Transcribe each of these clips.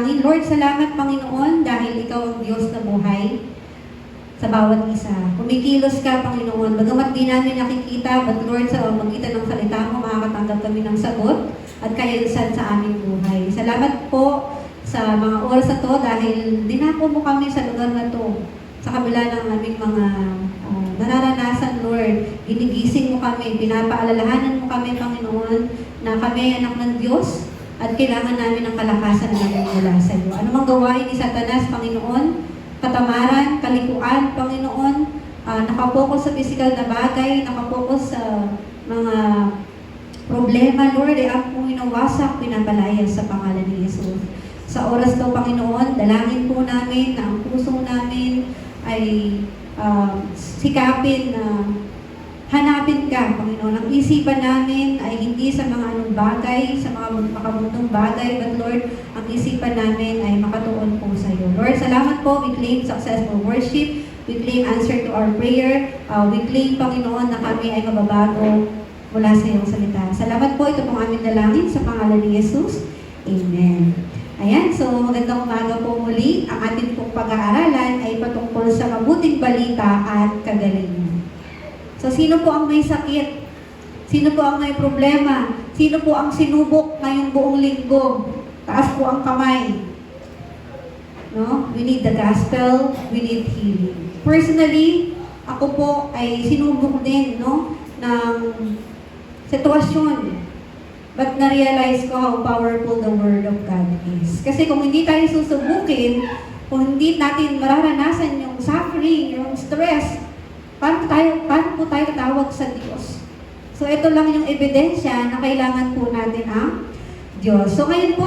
Lord, salamat Panginoon dahil Ikaw ang Diyos na buhay sa bawat isa. Kumikilos ka, Panginoon. Bagamat di namin nakikita, but Lord, sa magitan ng salita mo, makakatanggap kami ng sagot at kaayusan sa aming buhay. Salamat po sa mga oras na to dahil dinako mo kami sa lugar na to. Sa kabila ng aming mga nararanasan, Lord, ginigising mo kami, pinapaalalahanan mo kami, Panginoon, na kami ay anak ng Diyos at kailangan namin ng kalakasan na namin mula sa iyo. Ano mang gawain ni Satanas, Panginoon, katamaran, kalikuan, Panginoon, nakapokus sa physical na bagay, nakapokus sa mga problema, Lord, ay ang pong inawasak, pinapalayas sa pangalan ni Jesus. Sa oras daw, Panginoon, dalangin po namin na ang puso namin ay sikapin na hanapin ka, Panginoon. Ang isipan namin ay hindi sa mga anong bagay, sa mga makamundong bagay, but Lord, ang isipan namin ay makatuon po sa iyo. Lord, salamat po. We claim successful worship. We claim answer to our prayer. We claim, Panginoon, na kami ay mababago mula sa iyong salita. Salamat po. Ito pong aming dalangin sa pangalan ni Jesus. Amen. Ayan, so magandang umaga po muli. Ang ating pong pag-aaralan ay patungkol sa mabuting balita at kagalingan. So, sino po ang may sakit? Sino po ang may problema? Sino po ang sinubok ngayong buong linggo? Taas po ang kamay. No? We need the gospel. We need healing. Personally, ako po ay sinubok din, no, ng sitwasyon. But na-realize ko how powerful the Word of God is. Kasi kung hindi tayo susubukin, kung hindi natin mararanasan yung suffering, yung stress, paano po tayo tatawag sa Diyos? So, ito lang yung ebidensya na kailangan po natin ang Diyos. So, ngayon po,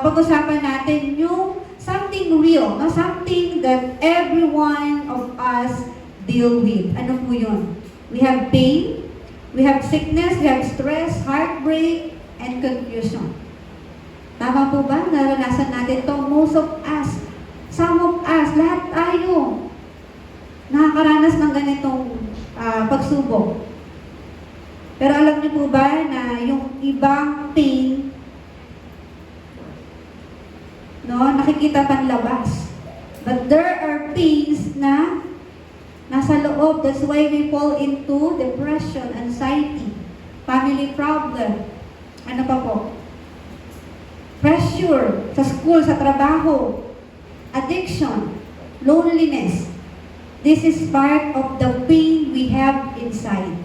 pag-usapan natin yung something real, no? Something that every one of us deal with. Ano po yun? We have pain, we have sickness, we have stress, heartbreak, and confusion. Tama po ba? Naranasan natin to. Most of us, some of us, lahat tayo, nakakaranas ng ganitong pagsubok. Pero alam niyo po ba na yung ibang pain, no, nakikita panlabas. But there are pains na nasa loob. That's why we fall into depression, anxiety, family problem. Ano pa po? Pressure sa school, sa trabaho, addiction, loneliness. This is part of the pain we have inside.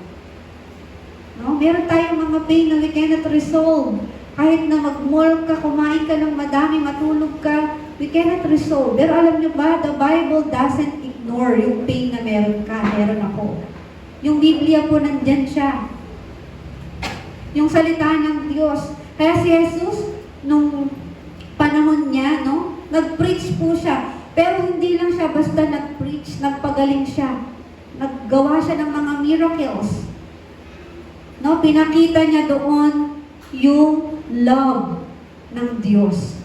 No? Meron tayong mga pain na we cannot resolve. Kahit na mag-mall ka, kumain ka ng madami, matulog ka, we cannot resolve. Pero alam nyo ba, the Bible doesn't ignore yung pain na meron ka, meron ako. Yung Biblia po nandyan siya. Yung salita ng Diyos. Kaya si Jesus, nung panahon niya, no, nag-preach po siya. Pero hindi lang siya basta nag-preach, nagpagaling siya. Naggawa siya ng mga miracles. No, pinakita niya doon yung love ng Diyos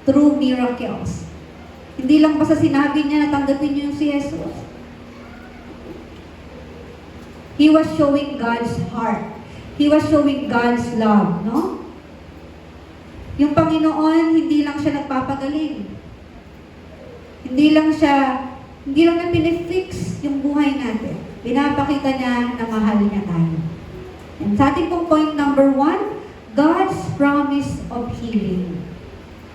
through miracles. Hindi lang basta sinabi niya na tanggapin niyo yung si Jesus. He was showing God's heart. He was showing God's love, no? Yung Panginoon, hindi lang siya nagpapagaling. Hindi lang niya pinifix yung buhay natin. Pinapakita niya na mahal niya tayo. And sa ating pong point number 1, God's promise of healing.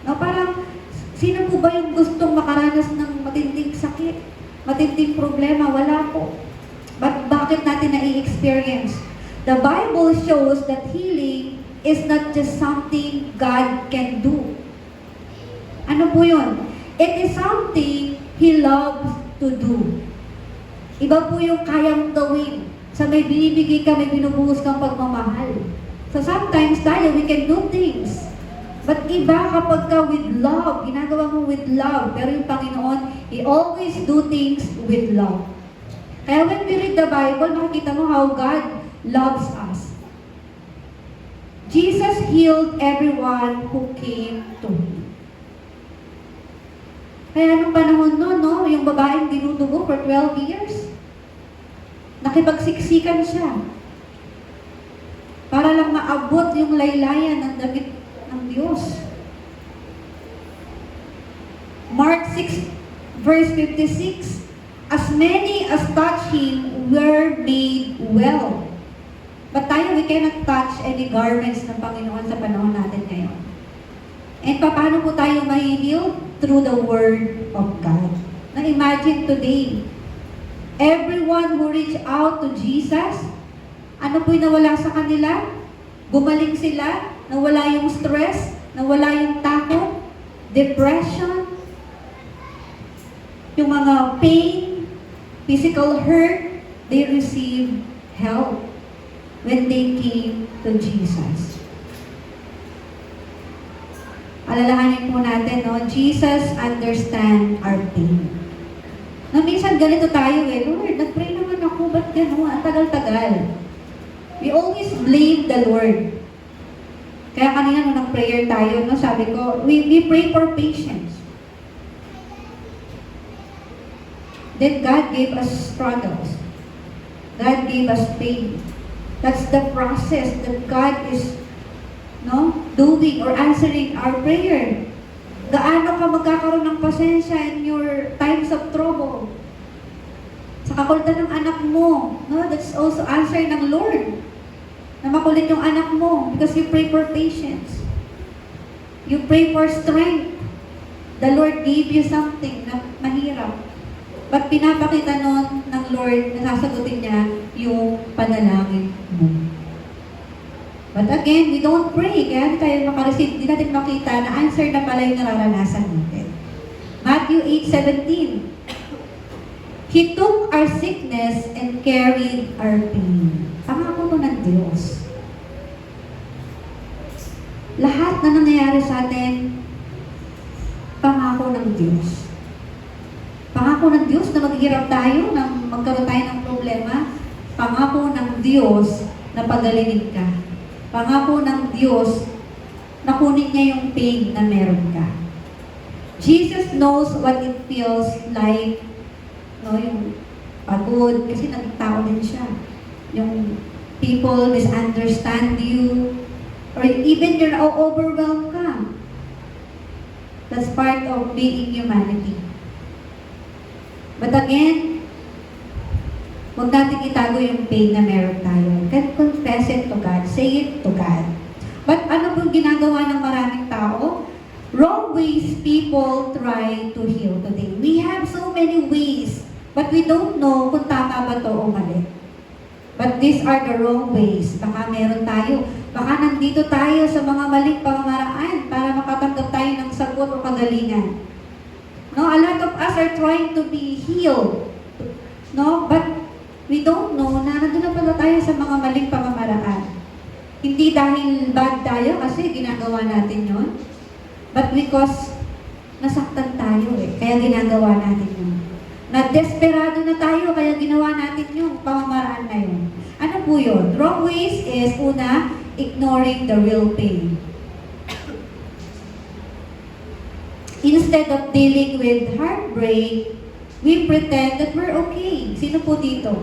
No, parang, sino po ba yung gustong makaranas ng matinding sakit? Matinding problema? Wala po. But bakit natin na-i-experience? The Bible shows that healing is not just something God can do. Ano po yun? It is something He loves to do. Iba po yung kayang gawin. Sa may binibigay ka, may binubuhos kang pagmamahal. So sometimes tayo, we can do things. But iba kapag ka with love, ginagawa mo with love. Pero yung Panginoon, He always do things with love. Kaya when we read the Bible, makikita mo how God loves us. Jesus healed everyone who came to Him. Kaya nung panahon noon, no, yung babaeng dinudugo for 12 years, nakipagsiksikan siya para lang maabot yung laylayan ng damit ng Diyos. Mark 6, verse 56, as many as touch Him were made well. But tayo, we cannot touch any garments ng Panginoon sa panahon natin ngayon. And paano po tayo mahihil? Through the Word of God. Now imagine today, everyone who reached out to Jesus, ano po'y nawala sa kanila? Gumaling sila, nawala yung stress, nawala yung takot, depression, yung mga pain, physical hurt, they received help when they came to Jesus. Alalahanin po natin, no? Jesus understand our pain. No, minsan ganito tayo Lord, nag-pray naman ako, ba't gano'n? Ang tagal-tagal. We always blame the Lord. Kaya kanina nung nag-prayer tayo, no, sabi ko, we pray for patience. Then God gave us struggles. God gave us pain. That's the process that God is doing or answering our prayer. Gaano ka magkakaroon ng pasensya in your times of trouble? Sa kakulitan ng anak mo, no? That's also answer ng Lord. Na makulit yung anak mo because you pray for patience. You pray for strength. The Lord gave you something na mahirap. But pinapakita nun ng Lord na sasagutin niya yung panalangin mo. But again, we don't pray. Kaya hindi tayo makareceive, hindi natin makita na answer na pala yung nararanasan natin. Matthew 8:17. He took our sickness and carried our pain. Pangako to ng Diyos. Lahat na nangyayari sa atin, pangako ng Diyos. Pangako ng Diyos na maghihirap tayo, na magkaroon tayo ng problema. Pangako ng Diyos na pagalingin ka. Pangako ng Diyos na kunin niya yung pain na meron ka. Jesus knows what it feels like, yung pagod, kasi naging tao din siya. Yung people misunderstand you, or even you're overwhelmed ka. That's part of being humanity. But again, huwag natin itago yung pain na meron tayo. Confess it to God. Say it to God. But ano po ginagawa ng maraming tao? Wrong ways people try to heal today. We have so many ways, but we don't know kung tama ba ito o mali. But these are the wrong ways. Baka meron tayo. Baka nandito tayo sa mga maling pamamaraan para makatanggap tayo ng sagot o kagalingan. No, a lot of us are trying to be healed. No, but we don't know na nandun na pala tayo sa mga maling pamamaraan. Hindi dahil bad tayo kasi ginagawa natin yon, but because nasaktan tayo kaya ginagawa natin yun. Na-desperado na tayo kaya ginawa natin yung pamamaraan na yun. Ano po yun? Wrong ways is, una, ignoring the real pain. Instead of dealing with heartbreak, we pretend that we're okay. Sino po dito?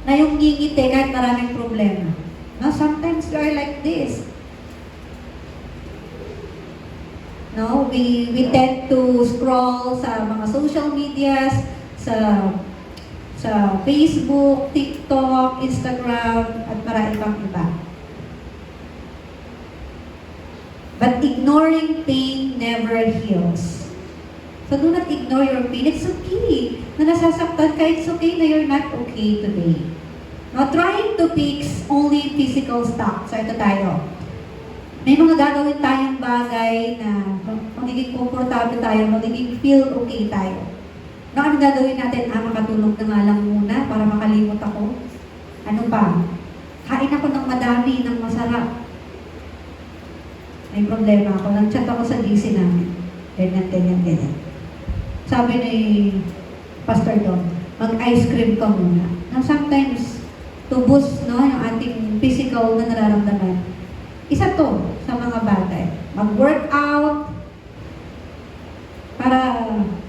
Na yung ngingiti kahit maraming problema. No, sometimes we are like this. No, we tend to scroll sa mga social medias, sa Facebook, TikTok, Instagram, at marami pang iba. But ignoring pain never heals. So do not ignore your pain. It's okay na nasasaktan ka. It's okay na you're not okay today. Now, trying to fix only physical stuff. So ito tayo. May mga gagawin tayong bagay na magiging komportable tayo, magiging feel okay tayo. Now, ano gagawin natin? Makatulog na nga lang muna para makalimot ako. Ano pa? Kain ako ng madami, ng masarap. May problema ako. Nag-chat ako sa GC namin. Ganyan. Sabi ni Pastor Dom, mag-ice cream ka muna. Now, sometimes, to boost yung ating physical na nararamdaman. Isa to sa mga bagay. Mag-workout para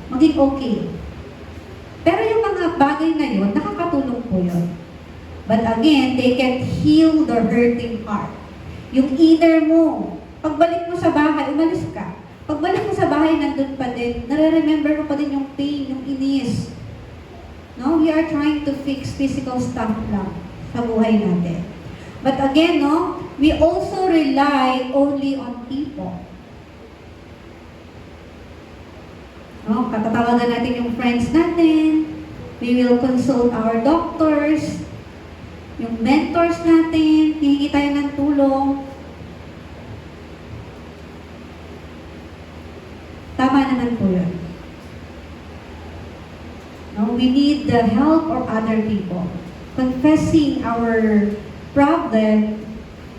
maging okay. Pero yung mga bagay na yun, nakakatulong po yun. But again, they can heal the hurting heart. Yung inner mo, pagbalik mo sa bahay, umalis ka. Pagbalik mo sa bahay, nandun pa din. Nare-remember mo pa din yung pain, yung inis. No? We are trying to fix physical stuff lang sa buhay natin. But again, no, we also rely only on people. No, katatawagan natin yung friends natin. We will consult our doctors, yung mentors natin, hihingi tayo ng tulong. Tama naman po yun. No, we need the help of other people. Confessing our problem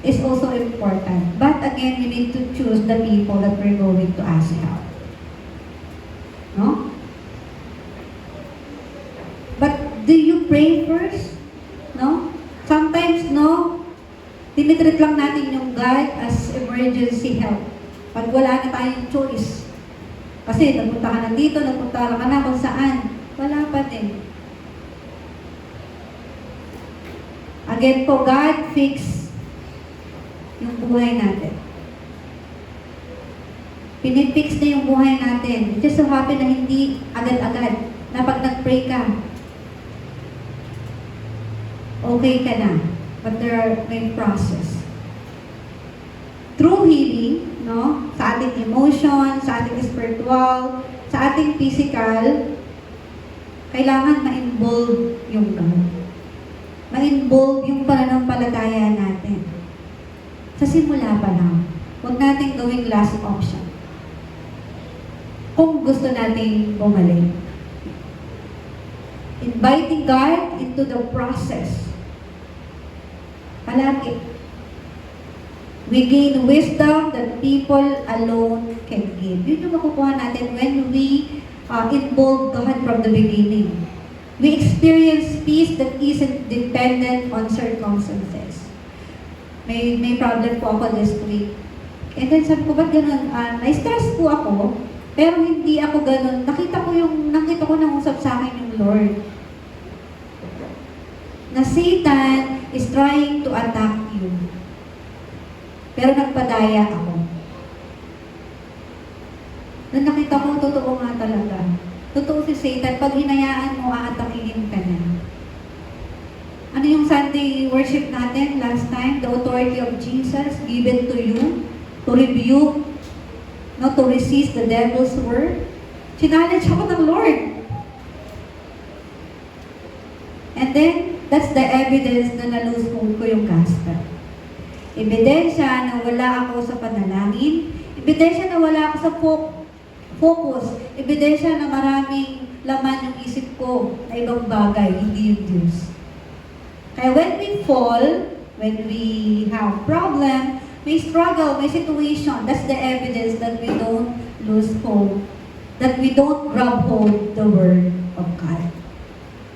is also important. But again, we need to choose the people that we're going to ask help. No? But do you pray first? No? Sometimes, no, tinitreat lang natin yung God as emergency help. Pag wala na tayong choice. Kasi nagpunta ka na dito, nagpunta ka na kung saan. Wala pa din. Again po, God fix yung buhay natin. Pinifix na yung buhay natin. It just so happen na hindi agad-agad na pag nag-pray ka, okay ka na. But there are may process. True healing, no? Sa ating emotion, sa ating spiritual, sa ating physical, kailangan ma-involve yung God. Ma-involve yung pananampalataya natin. Sa simula pa lang, huwag natin gawing last option. Kung gusto nating bumalik. Inviting God into the process. Palagi. We gain wisdom that people alone can give. Yun yung makukuha natin when we involve God from the beginning. We experience peace that isn't dependent on circumstances. May problem po ako this week. And then sabi ko, ba't ganun? Na-stress po ako, pero hindi ako ganun. Nakita ko nang usap sa akin yung Lord. Na Satan is trying to attack you. Pero nagpadaya ako. Nung nakita ko, totoo nga talaga. Totoo si Satan, pag hinayaan mo, aatakihin ka na. Ano yung Sunday worship natin last time? The authority of Jesus given to you to rebuke, no, to resist the devil's word. Challenge ako ng Lord. And then, that's the evidence na na-lose hold ko yung gospel. Ebidensya na wala ako sa panalangin. Ebidensya na wala ako sa focus. Ebidensya na maraming laman yung isip ko na ibang bagay, hindi yung Diyos. Kaya when we fall, when we have problem, may struggle, may situation, that's the evidence that we don't lose hope, that we don't grab hold the Word of God.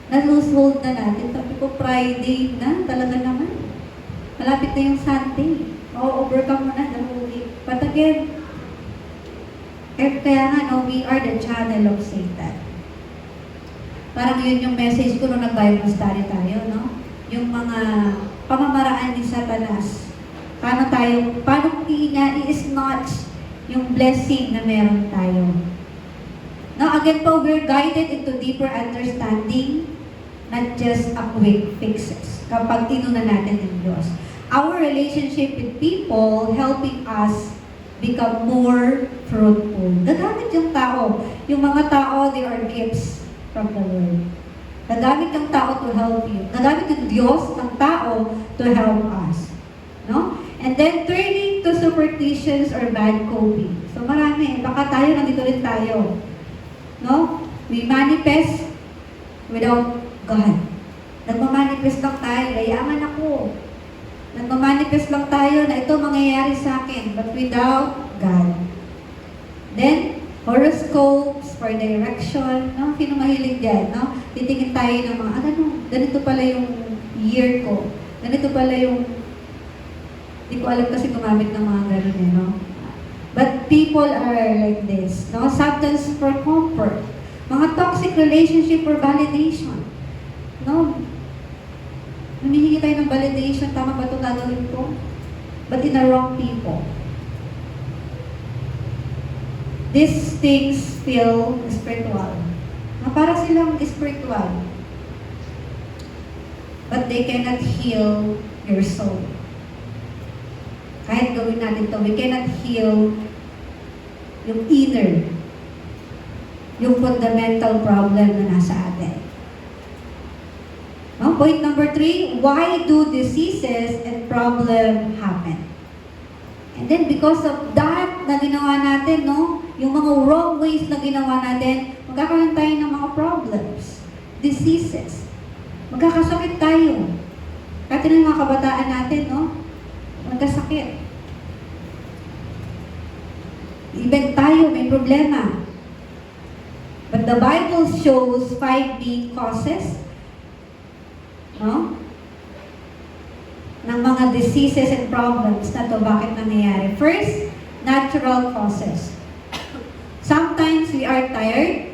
Na-lose hold na natin. Sabi ko, Friday na, talaga naman. Malapit na yung Sunday. overcome mo na the whole week. But again, kaya nga, no, we are the channel of Satan. Parang yun yung message ko nung nag-Bible study tayo, no? Yung mga pamamaraan ni Satanas. Paano i-snatch yung blessing na meron tayo. No, again po, we're guided into deeper understanding, not just a quick fixes. Kapag tinuna natin ng Diyos. Our relationship with people helping us become more fruitful. Nagamit yung tao. Yung mga tao, they are gifts from the Lord. Nagamit yung tao to help you. Nagamit yung Diyos ng tao to help us. No? And then, turning to superstitions or bad coping. So, marami. Baka tayo, nandito rin tayo. No? We manifest without God. Nagmamanifest lang tayo, yayaman ako. Nagmamanifest lang tayo na ito mangyayari sa akin, but without God. Then, horoscopes for direction, no? Sino mahilig dyan, no? Titingin tayo ng mga, ganito pala yung year ko. Ganito pala yung, hindi ko alam kasi gumamit ng mga ganun eh, no? But people are like this, no? Substance for comfort. Mga toxic relationship for validation. No? Humihingi tayo ng validation, tama ba ito gagawin ko? But in the wrong people. these things feel spiritual. Na para silang spiritual. But they cannot heal your soul. Kahit gawin natin to, we cannot heal yung inner, yung fundamental problem na nasa atin. No? Point number 3, why do diseases and problem happen? And then because of that na ginawa natin, no, yung mga wrong ways na ginawa natin, magkakaroon tayo ng mga problems, diseases. Magkakasakit tayo. Kahit yung mga kabataan natin, no, magkasakit. Even tayo may problema. But the Bible shows 5 main causes, no, ng mga diseases and problems na to, bakit nangyayari. First, natural causes. Sometimes we are tired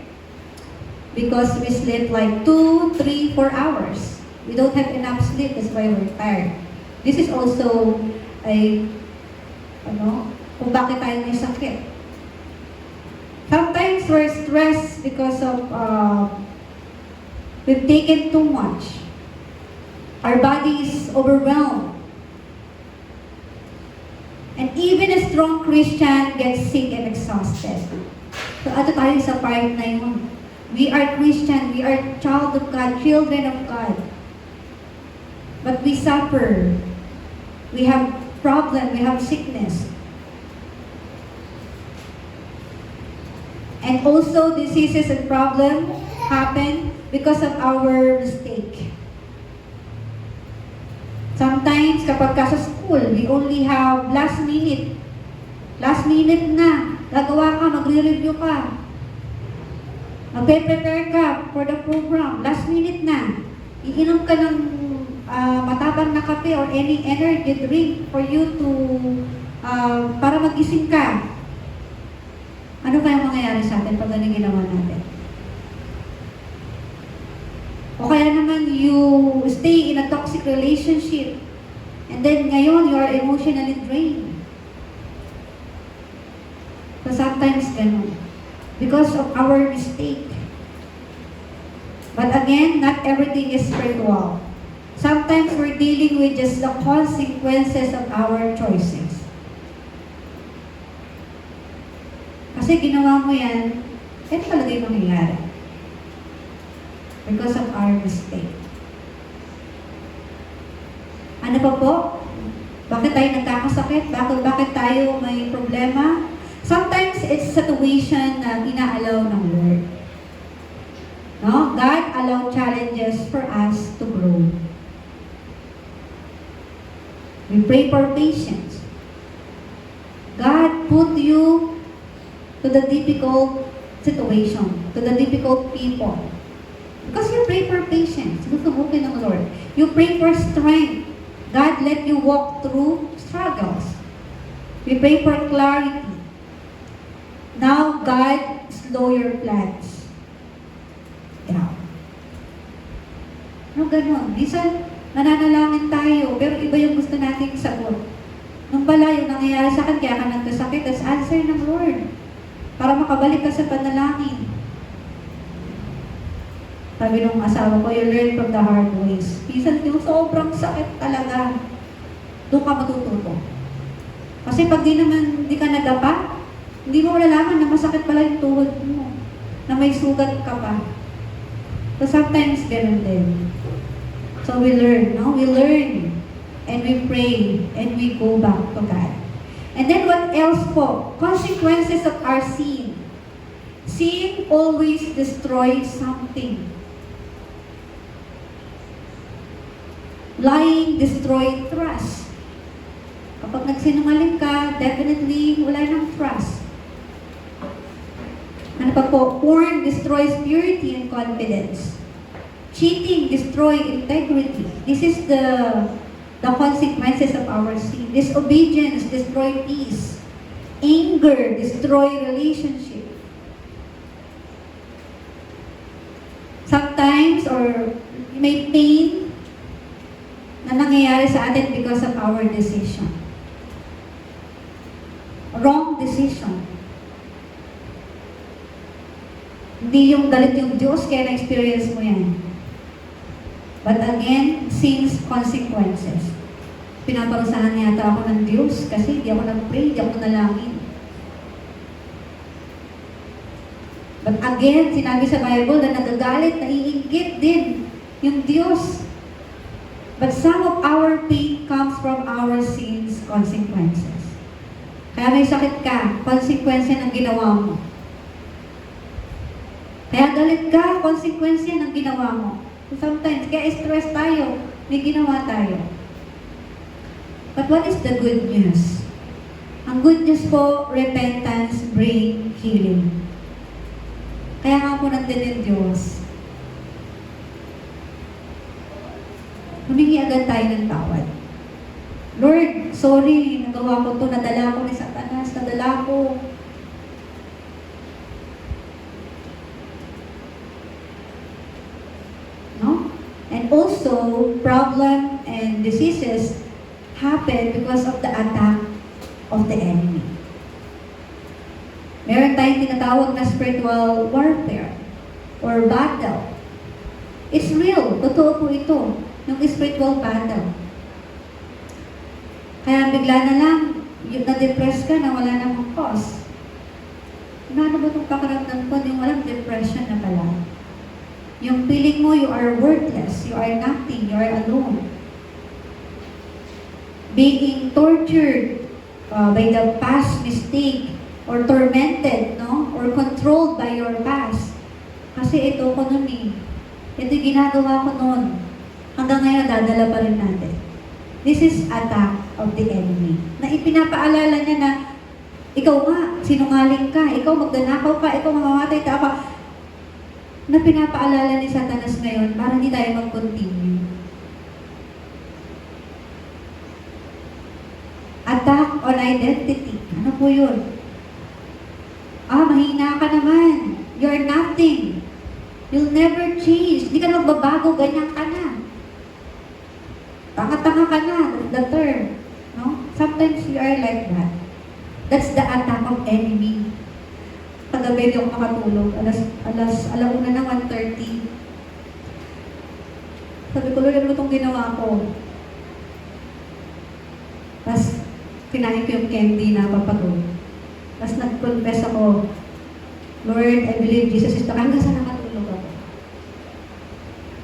because we sleep like 2, 3, 4 hours. We don't have enough sleep, that's why we're tired. This is also a, kung bakit tayo may sakit. Sometimes we're stressed because of we've taken too much. Our body is overwhelmed. And even a strong Christian gets sick and exhausted. So ato tayo sa part na yun. We are Christian, we are child of God, children of God. But we suffer. We have problem, we have sickness. And also diseases and problems happen because of our mistake. Sometimes kapag ka sa school, we only have last minute. Last minute na. Gagawa ka, magre-review ka. Magpe-prepare ka for the program. Last minute na. Iinom ka ng matabang na kape or any energy drink for you to, para magising ka. Ano kaya mangyayari sa atin pag ganun ginawa natin? O kaya naman you stay in a toxic relationship and then ngayon you are emotionally drained. So sometimes ganun. Because of our mistake. But again, not everything is spiritual. Sometimes we're dealing with just the consequences of our choices. Kasi ginawa mo yan, yan talaga yung nangyayari. Because of our mistake. Ano pa po? Bakit tayo nagkakasakit? Bakit tayo may problema? Sometimes it's situation na inaalaw ng Lord. No? God allow challenges for us to grow. We pray for patience. God put you to the difficult situation, to the difficult people. Because you pray for patience. Susubukin ng Lord. You pray for strength. God let you walk through struggles. We pray for clarity. Now, God, slow your plans. Yeah. No, ganun. Minsan, nananalangin tayo, pero iba yung gusto nating sagot. Nung pala, yung nangyayari sa akin, kaya ka nagkasakit, that's answer ng Lord. Para makabalik ka sa panalangin. Sabi nung asawa ko, you learn from the hard ways. Minsan yung sobrang sakit talaga, doon ka matututo. Kasi pag di ka nadapa, hindi mo malalaman na masakit pala yung tuhod mo, na may sugat ka pa. So sometimes ganun din. So we learn, no? We learn, and we pray, and we go back to God. And then what else po? Consequences of our sin. Sin always destroys something. Lying destroys trust. Kapag nagsinungaling ka, definitely wala nang trust. Ano pa po? Porn destroys purity and confidence. Cheating destroys integrity. This is the consequences of our sin. Disobedience destroys peace. Anger destroys relationship. Sometimes, or may pain na nangyayari sa atin because of our decision. Wrong decision. Hindi yung galit yung Diyos, kaya na-experience mo yan. But again, sin's consequences. Pinaparusahan yata ako ng Diyos kasi hindi ako nag-pray, hindi ako nalangin. But again, sinabi sa Bible na nagagalit, naiinggit din yung Diyos. But some of our pain comes from our sins' consequences. Kaya may sakit ka, konsekwensya ng ginawa mo. Kaya galit ka, konsekwensya ng ginawa mo. Sometimes, kaya stress tayo, may ginawa tayo. But what is the good news? Ang good news po, repentance bring healing. Kaya nga po nandun yung Diyos. Humingi agad tayo ng tawad. Lord, sorry, nagawa ko to, nadala ko ni Satanas, nadala ko. No? And also, problem and diseases happen because of the attack of the enemy. Meron tayong tinatawag na spiritual warfare or battle. It's real. Totoo po ito. Yung spiritual battle. Kaya bigla na lang, yung na-depress ka na wala namang cause. Ano ba itong pakiramdam ko? Yung walang depression na pala. Yung feeling mo, you are worthless, you are nothing, you are alone. Being tortured by the past mistake or tormented, no? Or controlled by your past. Kasi ito ko nun eh. Ito yung ginagawa ko nun. Hanggang ngayon, dadala pa rin natin. This is attack of the enemy. Na ipinapaalala niya na, ikaw nga, sinungaling ka, ikaw magdanakaw ka, ikaw mamamatay ka pa. Na pinapaalala ni Satanas ngayon para hindi tayo mag-continue. Attack on identity. Ano po yun? Mahina ka naman. You're nothing. You'll never change. Hindi ka magbabago, ganyan ka na. Tanga-tanga ka na, the term. No? Sometimes you are like that. That's the attack of enemy. Kagabi yung makatulog, alauna na 1:30. Sabi ko, Lord, ano itong ginawa ko? Tapos, kinain ko yung candy na papagod. Tapos nag-confess ako, Lord, I believe Jesus is the hanggang sa nakatulog ako.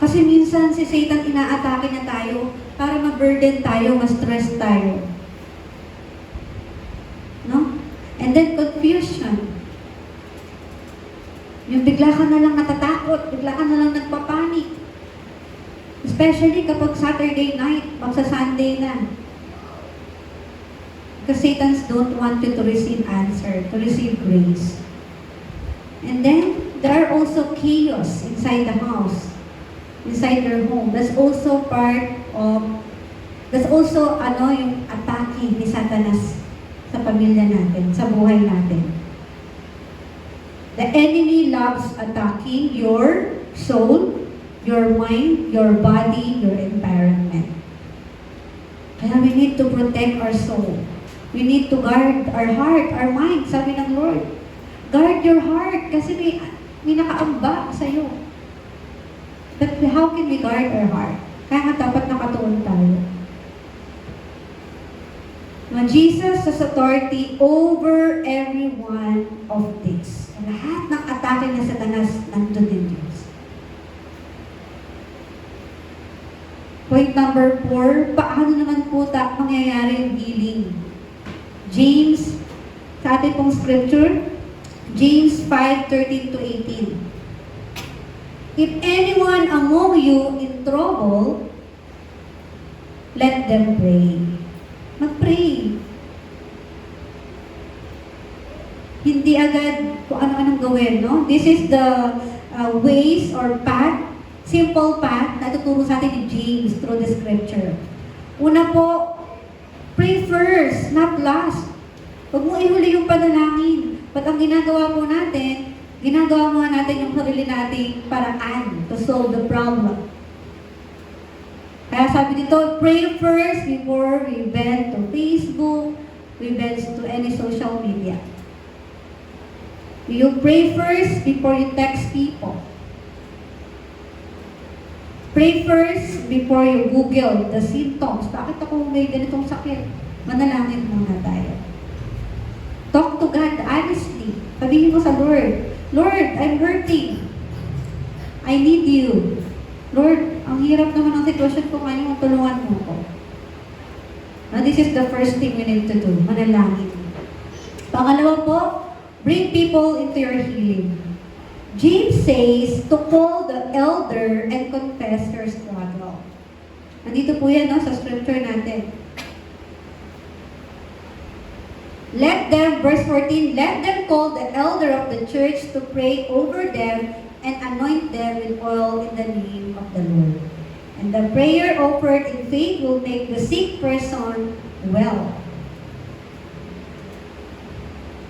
Kasi minsan si Satan inaatake niya tayo para ma-burden tayo, ma-stress tayo. No? And then confusion. Yung bigla ka na lang natatakot, bigla ka na lang nagpapanik. Especially kapag Saturday night, magsa-Sunday na. Because Satans don't want you to receive answer, to receive grace. And then, there are also chaos inside the house, inside your home. That's also yung atake ni Satanas sa pamilya natin, sa buhay natin. The enemy loves attacking your soul, your mind, your body, your environment. Kaya we need to protect our soul. We need to guard our heart, our mind. Sabi ng Lord, guard your heart kasi may nakaamba sa'yo. But how can we guard our heart? Kaya nga dapat nakatuon tayo. Jesus has authority over every one of this. Lahat ng atake ng Satanas nandun din Diyos. Point number 4, paano naman po mangyayari yung healing? James, sa ating pong scripture, James 5:13-18. If anyone among you in trouble, let them pray. Mag-pray. Hindi agad kung ano-anong gawin, no? This is the ways or path, simple path na tuturo sa atin ni James through the scripture. Una po, pray first, not last. Huwag mo ihuli yung panalangin. But ang ginagawa po natin, ginagawa mo natin yung sarili nating paraan to solve the problem. Kaya sabi dito, pray first before we bend to Facebook, we bend to any social media. You pray first before you text people. Pray first before you Google the symptoms. Bakit ako may ganitong sakit? Manalangin muna tayo. Talk to God honestly. Sabihin mo sa Lord, Lord, I'm hurting. I need you. Lord, ang hirap naman ang sitwasyon ko ngayon, tulungan mo ko. Now, this is the first thing we need to do. Manalangin. Pangalawa po, bring people into your healing. James says to call the elder and confess your struggle. Nandito po yan, no, sa scripture natin. Let them, verse 14, let them call the elder of the church to pray over them and anoint them with oil in the name of the Lord. And the prayer offered in faith will make the sick person well.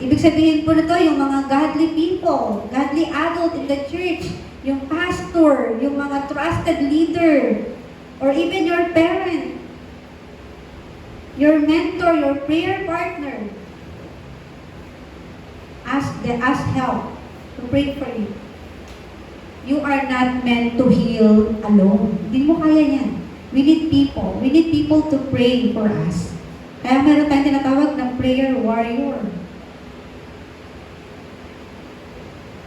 Ibig sabihin po nito, yung mga godly people, godly adult in the church, yung pastor, yung mga trusted leader, or even your parent, your mentor, your prayer partner, ask help to pray for you. You are not meant to heal alone. Hindi mo kaya yan. We need people. We need people to pray for us. Kaya meron tayong tinatawag na prayer warrior.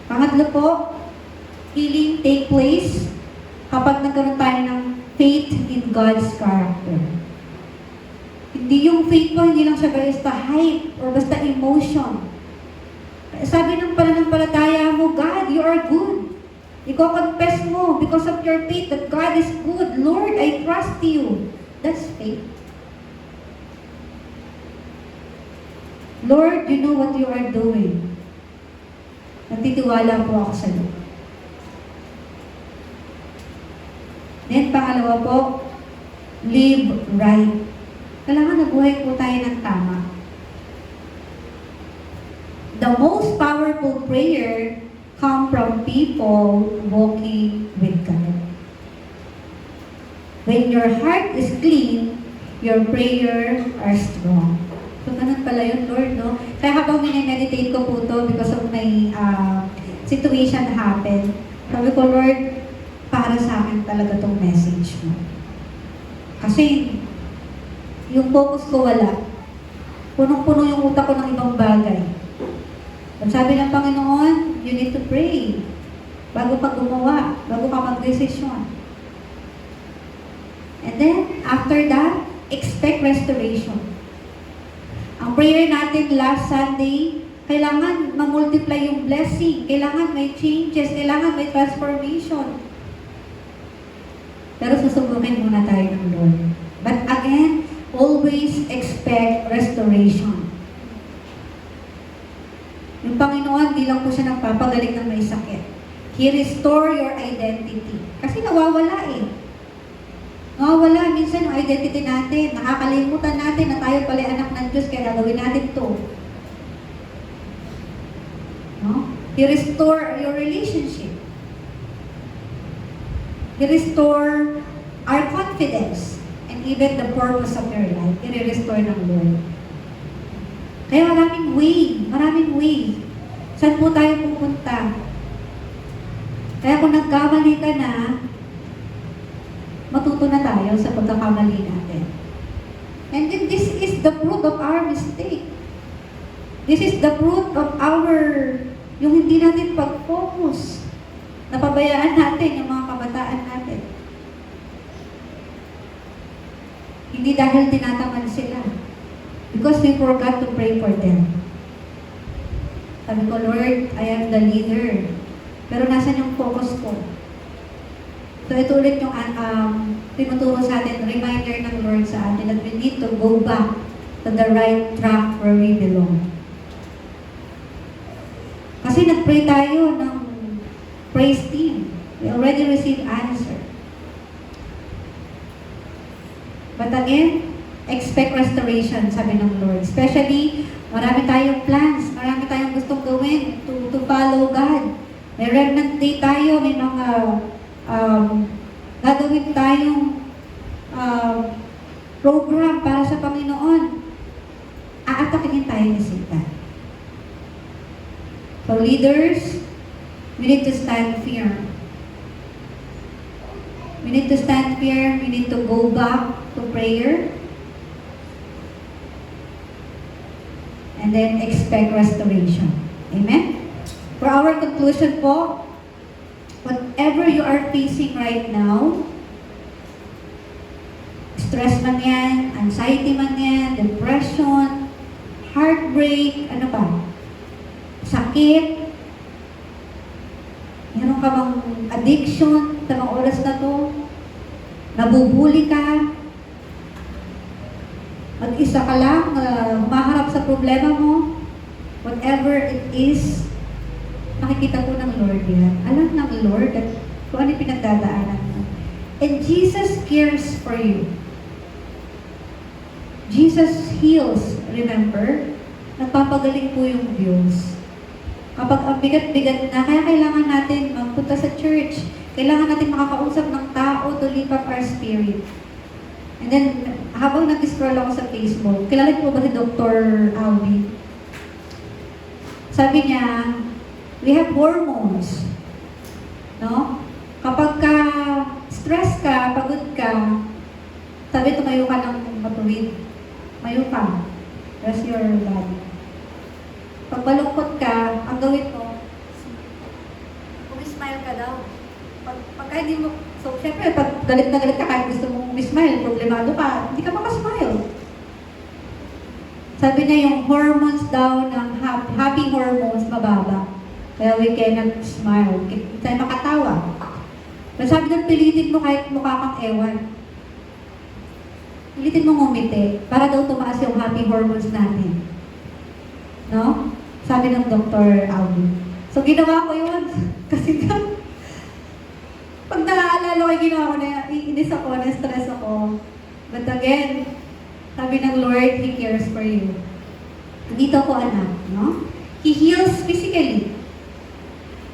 Pangatlo po, healing take place kapag nagkaroon tayo ng faith in God's character. Hindi yung faith mo, hindi lang siya basta hype or basta emotion. Sabi ng pananampalataya mo, God, you are good. Iko-confess mo because of your faith that God is good. Lord, I trust you. That's faith. Lord, you know what you are doing. Nagtitiwala po ako sa iyo. Then, pangalawa po, live right. Kailangan nabuhay po tayo ng tama. The most powerful prayer come from people walking with God. When your heart is clean, your prayer are strong. So, ganun pala yun, Lord, no? Kaya habang minimeditate ko po to because of my situation happen, sabi ko, Lord, para sa akin talaga tong message mo. Kasi, yung focus ko wala. Punong-puno yung utak ko ng ibang bagay. At sabi ng Panginoon, you need to pray bago ka gumawa, bago ka mag-desisyon. And then, after that, expect restoration. Ang prayer natin last Sunday, kailangan ma-multiply yung blessing, kailangan may changes, kailangan may transformation. Pero susubukin muna tayo ng Lord. But again, always expect restoration. Yung Panginoon, di lang po siya nagpapagaling ng may sakit. He restore your identity. Kasi nawawala eh. Nawawala minsan yung identity natin. Nakakalimutan natin na tayo pala anak ng Diyos, kaya gagawin natin to. No? He restore your relationship. He restore our confidence and even the purpose of your life. I-restore ng Lord. Kaya maraming way. Saan po tayo pupunta? Kaya kung nagkamali ka na, matuto na tayo sa pagkakamali natin. And then this is the fruit of our mistake. This is the fruit of yung hindi natin pag-focus. Napabayaan natin yung mga kabataan natin. Hindi dahil tinatamad sila. Because we forgot to pray for them. Sabi ko, Lord, I am the leader. Pero nasan yung focus ko? So ito ulit yung tinuturo sa atin, reminder ng Lord sa atin that we need to go back to the right track where we belong. Kasi nag-pray tayo ng praise team. We already received answer. But again, expect restoration, sabi ng Lord. Especially, marami tayong plans, marami tayong gustong gawin to follow God. May remnant day tayo, may mga gagawin tayong program para sa Panginoon. Aatakihin tayo ni Satan. So leaders, we need to stand firm. We need to stand firm. We need to go back to prayer. And then expect restoration. Amen? For our conclusion po, whatever you are facing right now, stress man yan, anxiety man yan, depression, heartbreak, ano pa? Sakit, meron ka bang addiction sa mga oras na to, nabubuli ka, mag-isa ka lang, humaharap sa problema mo, whatever it is, nakikita ko ng Lord yan. Alam ng Lord at kung ano yung pinagdadaanan mo. And Jesus cares for you. Jesus heals, remember? Nagpapagaling po yung Diyos. Kapag ang bigat-bigat na, kaya kailangan natin magpunta sa church. Kailangan natin makakausap ng tao to lift up our spirit. And then, habang nag-scroll ako sa Facebook, kilala niyo po ba si Dr. Alvin? Sabi niya, we have hormones. No? Kapag ka stress ka, pagod ka, sabi tumayo ka ng matuwid. Mayo ka. Rest your body. Pag malungkot ka, ang gawin mo, smile ka daw. Pagka hindi mo, so syempre, pag galit na galit ka, kahit gusto mong smile, problemado ka, hindi ka makasmile. Sabi niya yung hormones daw ng happy hormones mababa. Kaya we cannot smile. Hindi tayo makatawa. Pero sabi doon, pilitin mo kahit mukha kang ewan. Pilitin mo ngumiti para daw tumaas yung happy hormones natin. No? Sabi ng Dr. Alvin. So, ginawa ko yun. Kasi pag naaalala ko, ginawa ko na, iinis ako, na-stress ako. But again, sabi ng Lord, He cares for you. Dito ko anak, no? He heals physically.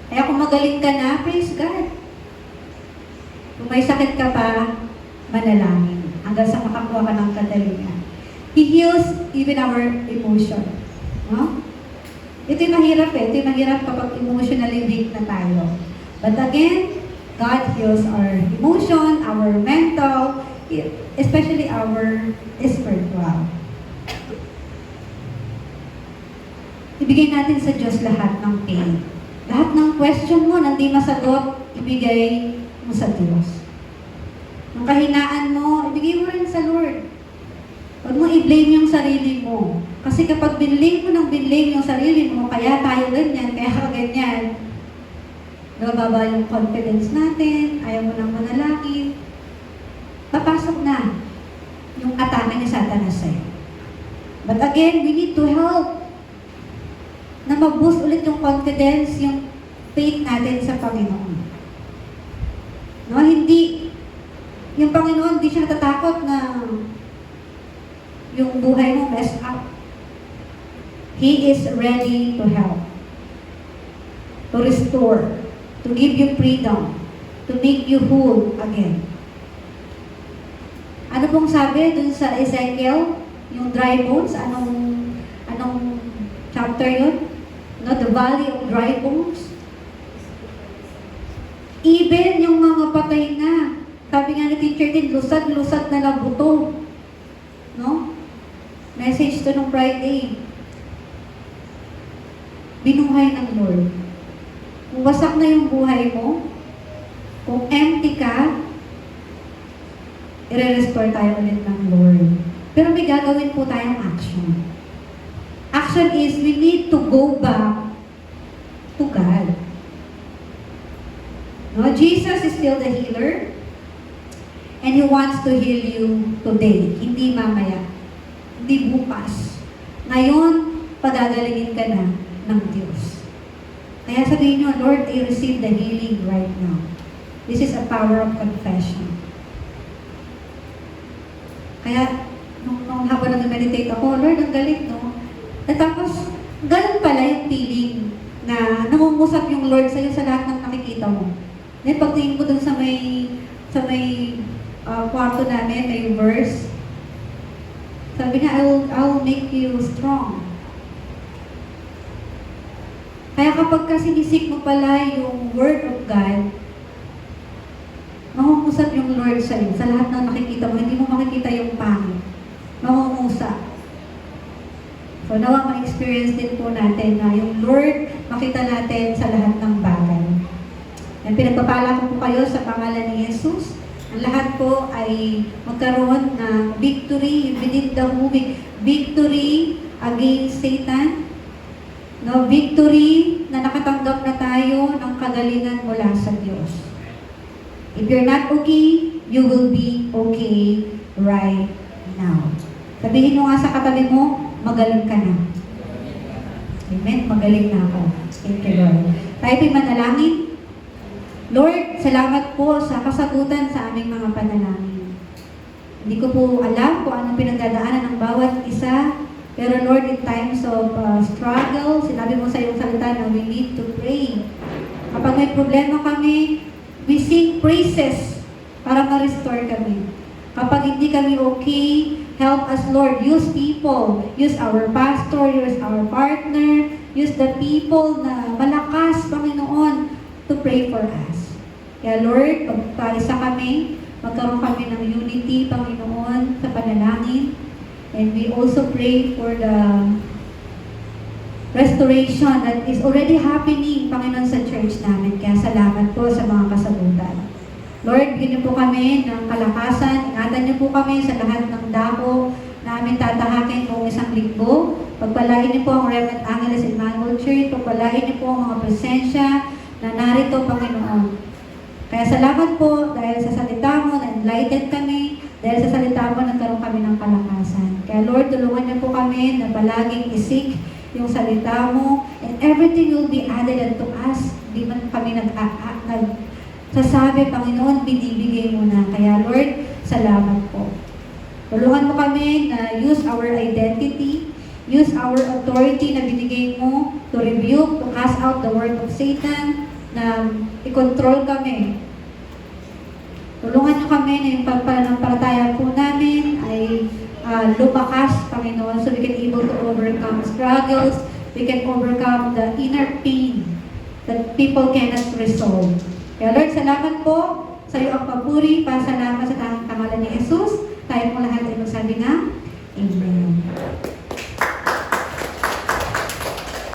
Kaya kung magaling ka na, praise God. Kung may sakit ka pa, manalangin. Hanggang sa makakuha ka ng kagalingan. He heals even our emotion. No? Ito yung mahirap eh. Ito yung mahirap kapag emotionally weak na tayo. But again, God heals our emotion, our mental, especially our spiritual. Ibigay natin sa Diyos lahat ng pain. Lahat ng question mo na hindi masagot, ibigay mo sa Diyos. Ang kahinaan mo, ibigay mo rin sa Lord. Huwag mo i-blame yung sarili mo. Kasi kapag binlame mo ng binlame yung sarili mo, kaya tayo ganyan, kaya ka ganyan, nababa yung confidence natin, ayaw mo nang manalangin, papasok na yung atake ni Satanas sa'yo. But again, we need to help na mag-boost ulit yung confidence, yung faith natin sa Panginoon. No, hindi, yung Panginoon, hindi siya natatakot na yung buhay mo messed up. He is ready to help, to restore, to give you freedom, to make you whole again. Ano pong sabi dun sa Ezekiel, yung dry bones, anong chapter yun? No, the valley of dry bones. Even yung mga patay na, sabi nga ni Teacher din, lusad-lusad na lang buto. No? Message to nung Friday. Binuhay ng Lord. Kung wasak na yung buhay mo, kung empty ka, i-restore tayo ulit ng Lord. Pero may gagawin po tayong action. Action is we need to go back to God. No, Jesus is still the healer. And He wants to heal you today. Hindi mamaya. Hindi bukas. Ngayon, pagagalingin ka na ng Diyos. Kaya sabihin nyo, Lord, I receive the healing right now. This is a power of confession. Kaya, nung habang nag-meditate ako, Lord, ang galing, no? At tapos, ganun pala yung feeling na namumusap yung Lord sa'yo sa lahat ng nakikita mo. Then, pagtingin ko dun sa may kwarto namin, may verse, sabi niya, I will make you strong. Kaya kapag kasi sinisik mo pala yung Word of God, mangungusap yung Lord sa'yo. Sa lahat ng nakikita mo, hindi mo makikita yung pangit. Mangungusap. So, nawa ma-experience din po natin na yung Lord makita natin sa lahat ng bagay. Yan, pinagpapala ko po kayo sa pangalan ni Jesus. Ang lahat po ay magkaroon ng victory within the movie. Victory against Satan. No, victory na nakatanggap na tayo ng kagalingan mula sa Diyos. If you're not okay, you will be okay right now. Sabihin mo nga sa katabi mo, magaling ka na. Amen? Magaling na ako. Thank you, Lord. Tayo po'y manalangin. Lord, salamat po sa kasagutan sa aming mga panalangin. Hindi ko po alam kung anong pinagdadaanan ng bawat isa. Pero Lord, in times of struggle, sinabi mo sa iyong salita na we need to pray. Kapag may problema kami, we sing praises para ma-restore kami. Kapag hindi kami okay, help us, Lord. Use people. Use our pastor, use our partner, use the people na malakas, Panginoon, to pray for us. Kaya Lord, pagkaisa kami, magkaroon kami ng unity, Panginoon, sa panalangin. And we also pray for the restoration that is already happening, Panginoon, sa church namin. Kaya salamat po sa mga kasagutan. Lord, bigyan niyo po kami ng kalakasan. Ingatan niyo po kami sa lahat ng dako na aming tatahakin buong isang linggo. Pagpalain niyo po ang Reverend Angeles Emmanuel Church. Pagpalain niyo po ang mga presensya na narito, Panginoon. Kaya salamat po dahil sa salita mo, na-enlighten kami. Dahil sa salita mo, nagkaroon kami ng kalakasan. Kaya Lord, tulungan niyo po kami na palaging isik yung salita mo, and everything will be added unto us. Di man kami nagsasabi, Panginoon, binibigay mo na. Kaya Lord, salamat po. Tulungan mo kami na use our identity, use our authority na binigay mo to rebuke, to cast out the word of Satan, na i-control kami. Tulungan niyo kami na yung pagpanampalataya po namin ay lumakas, Panginoon, so we can able to overcome struggles, we can overcome the inner pain that people cannot resolve. Kaya Lord, salamat po sa iyo ang papuri, pasalamat sa tanging pangalan ni Jesus. Tayo po lahat ay magsabi na, Amen.